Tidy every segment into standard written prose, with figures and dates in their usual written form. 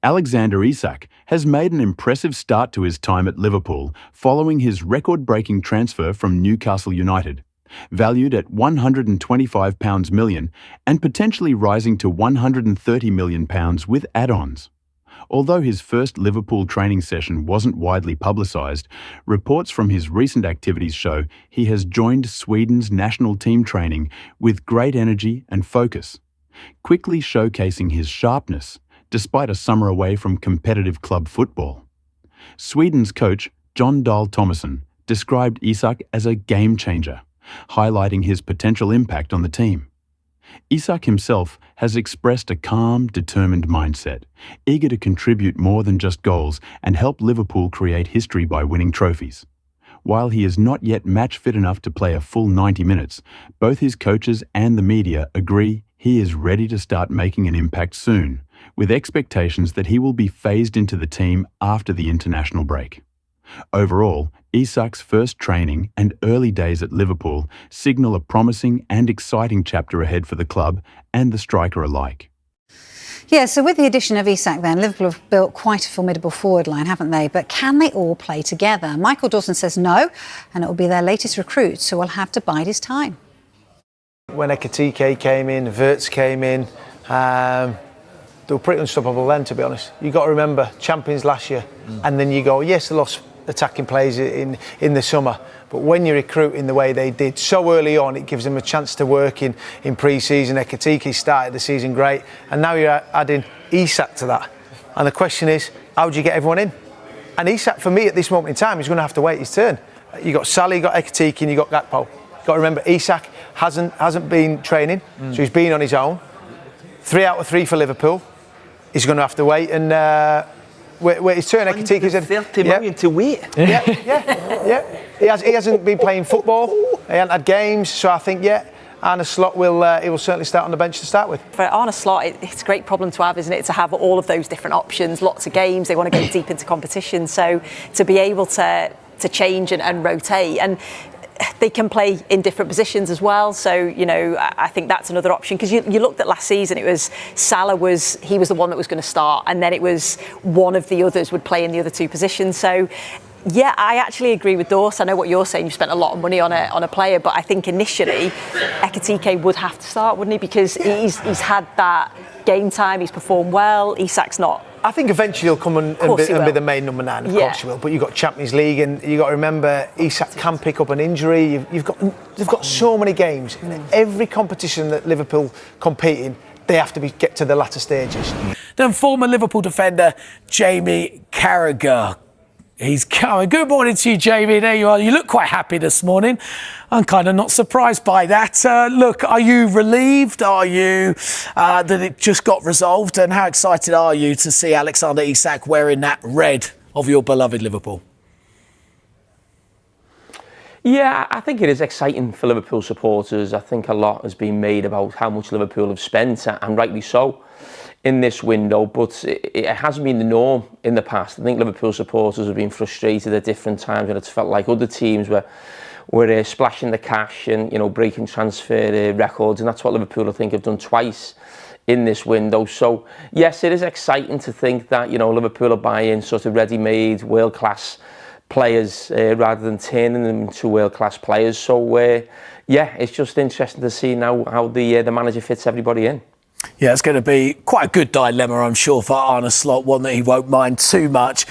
Alexander Isak has made an impressive start to his time at Liverpool following his record-breaking transfer from Newcastle United, valued at £125 million and potentially rising to £130 million with add-ons. Although his first Liverpool training session wasn't widely publicised, reports from his recent activities show he has joined Sweden's national team training with great energy and focus, quickly showcasing his sharpness despite a summer away from competitive club football. Sweden's coach, Jon Dahl Tomasson, described Isak as a game changer, highlighting his potential impact on the team. Isak himself has expressed a calm, determined mindset, eager to contribute more than just goals and help Liverpool create history by winning trophies. While he is not yet match fit enough to play a full 90 minutes, both his coaches and the media agree he is ready to start making an impact soon, with expectations that he will be phased into the team after the international break. Overall, Isak's first training and early days at Liverpool signal a promising and exciting chapter ahead for the club and the striker alike. Yeah, so with the addition of Isak then, Liverpool have built quite a formidable forward line, haven't they? But can they all play together? Michael Dawson says no, and it will be their latest recruit, so we'll have to bide his time. When Ekitike came in, Wirtz came in, they were pretty unstoppable then, to be honest. You've got to remember, champions last year, and then you go, yes, they lost attacking players in the summer, but when you recruit in the way they did so early on, it gives them a chance to work in pre-season. Ekitike started the season great, and now you're adding Isak to that. And the question is, how do you get everyone in? And Isak, for me, at this moment in time, he's going to have to wait his turn. You got Salah, you got Ekitike, and you got Gakpo. Got to remember, Isak hasn't been training, so he's been on his own. 3 out of 3 for Liverpool. He's going to have to wait and wait his turn. Ekitike said, 30 million to wait. Yeah. He hasn't been playing football. He hasn't had games, so I think Arne Slot he will certainly start on the bench to start with. For Arne Slot, it's a great problem to have, isn't it? To have all of those different options, lots of games. They want to go deep into competition, so to be able to change and rotate and. They can play in different positions as well, so I think that's another option because you looked at last season. It was Salah was the one that was going to start, and then it was one of the others would play in the other 2 positions. So yeah, I actually agree with Dorse. I know what you're saying. You spent a lot of money on a player, but I think initially Ekitike would have to start, wouldn't he? Because he's had that game time. He's performed well. Isak's not. I think eventually he'll come and be the main number 9. Of course he will. But you've got Champions League, and you've got to remember Isak can pick up an injury. They've got so many games. In every competition that Liverpool compete in, they have to get to the latter stages. Then former Liverpool defender Jamie Carragher. He's coming. Good morning to you, Jamie. There you are. You look quite happy this morning. I'm kind of not surprised by that. Look, are you relieved? Are you that it just got resolved? And how excited are you to see Alexander Isak wearing that red of your beloved Liverpool? Yeah, I think it is exciting for Liverpool supporters. I think a lot has been made about how much Liverpool have spent, and rightly so, in this window, but it hasn't been the norm in the past. I think Liverpool supporters have been frustrated at different times when it's felt like other teams were splashing the cash and breaking transfer records, and that's what Liverpool I think have done twice in this window. So yes, it is exciting to think that Liverpool are buying sort of ready-made world-class players rather than turning them into world-class players. So yeah, it's just interesting to see now how the manager fits everybody in. Yeah, it's going to be quite a good dilemma, I'm sure, for Arne Slot, one that he won't mind too much.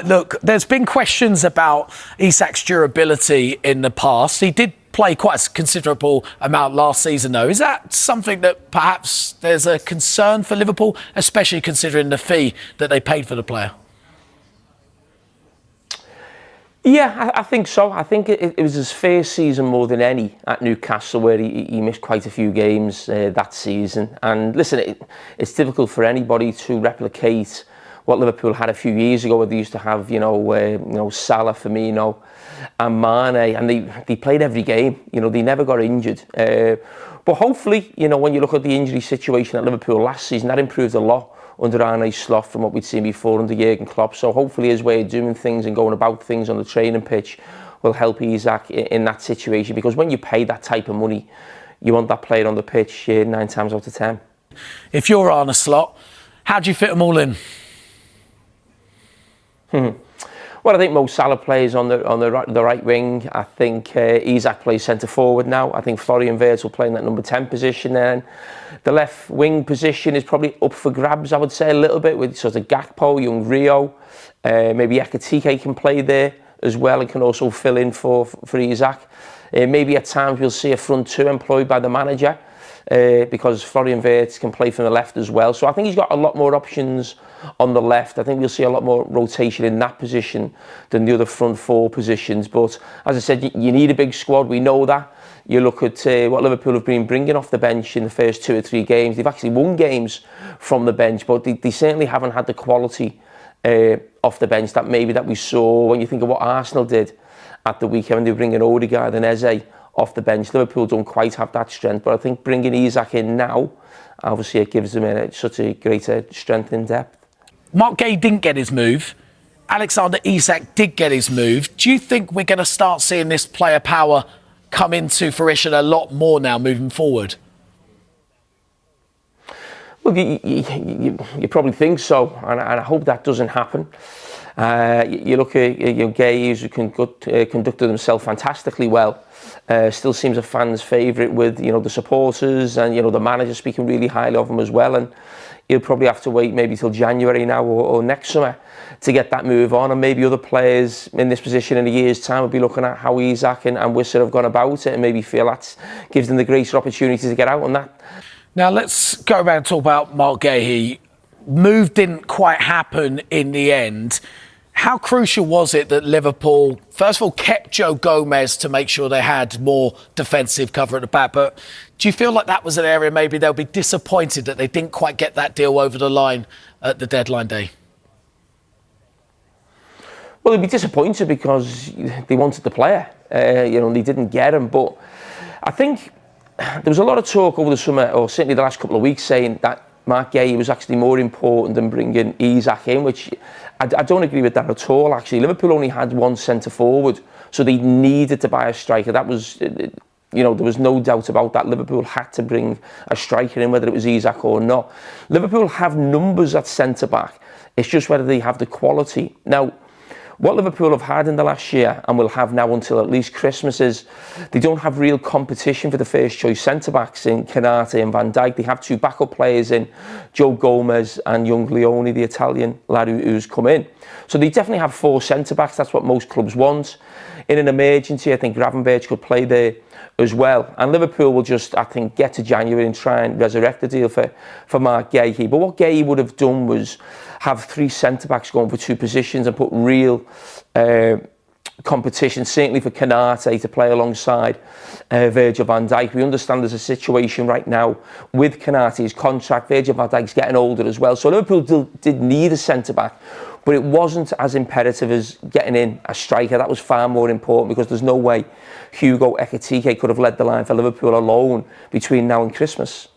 Look, there's been questions about Isak's durability in the past. He did play quite a considerable amount last season, though. Is that something that perhaps there's a concern for Liverpool, especially considering the fee that they paid for the player? Yeah, I think so. I think it was his first season more than any at Newcastle, where he missed quite a few games that season. And listen, it's difficult for anybody to replicate what Liverpool had a few years ago, where they used to have, Salah, Firmino, and Mane, and they played every game. They never got injured. But hopefully, when you look at the injury situation at Liverpool last season, that improved a lot under Arne Slot from what we'd seen before under Jurgen Klopp. So hopefully his way of doing things and going about things on the training pitch will help Isak in that situation, because when you pay that type of money, you want that player on the pitch 9 times out of 10. If you're Arne Slot, how do you fit them all in? Well, I think Mo Salah plays on the right wing. I think Isak plays centre forward now. I think Florian Wirtz will play in that number 10 position then. The left wing position is probably up for grabs, I would say, a little bit, with sort of Gakpo, young Rio. Maybe Ekitike can play there as well and can also fill in for Isak. Maybe at times we'll see a front two employed by the manager because Florian Wirtz can play from the left as well. So I think he's got a lot more options on the left. I think we'll see a lot more rotation in that position than the other front four positions. But as I said, you need a big squad. We know that. You look at what Liverpool have been bringing off the bench in the first 2 or 3 games. They've actually won games from the bench, but they certainly haven't had the quality off the bench that we saw when you think of what Arsenal did at the weekend when they were bringing Odegaard and Eze off the bench. Liverpool don't quite have that strength, but I think bringing Isak in now, obviously it gives them such a greater strength in depth. Mark Gay didn't get his move. Alexander Isak did get his move. Do you think we're going to start seeing this player power come into fruition a lot more now moving forward? Well, you probably think so, and I hope that doesn't happen. You look at Gay, who conducted himself fantastically well. Still seems a fan's favourite with the supporters and the manager speaking really highly of him as well. And he'll probably have to wait maybe till January now or next summer to get that move on. And maybe other players in this position in a year's time will be looking at how Isak and Wissa have gone about it and maybe feel that gives them the greater opportunity to get out on that. Now let's go around and talk about Mark Gay. Move didn't quite happen in the end. How crucial was it that Liverpool, first of all, kept Joe Gomez to make sure they had more defensive cover at the back? But do you feel like that was an area maybe they'll be disappointed that they didn't quite get that deal over the line at the deadline day? Well, they'd be disappointed because they wanted the player. They didn't get him. But I think there was a lot of talk over the summer, or certainly the last couple of weeks, saying that Mark Gay was actually more important than bringing Isak in, which I don't agree with that at all, actually. Liverpool only had one centre-forward, so they needed to buy a striker. That was, there was no doubt about that. Liverpool had to bring a striker in, whether it was Isak or not. Liverpool have numbers at centre-back. It's just whether they have the quality. Now, what Liverpool have had in the last year, and will have now until at least Christmas, is they don't have real competition for the first choice centre-backs in Konate and Van Dijk. They have 2 backup players in Joe Gomez and young Leone, the Italian lad who's come in. So they definitely have 4 centre-backs. That's what most clubs want. In an emergency, I think Gravenberch could play there as well. And Liverpool will just, I think, get to January and try and resurrect the deal for Mark Gay. But what Gay would have done was have 3 centre-backs going for 2 positions and put real competition, certainly for Konate to play alongside Virgil van Dijk. We understand there's a situation right now with Konate's contract. Virgil van Dijk's getting older as well. So Liverpool did need a centre-back, but it wasn't as imperative as getting in a striker. That was far more important because there's no way Hugo Ekitike could have led the line for Liverpool alone between now and Christmas.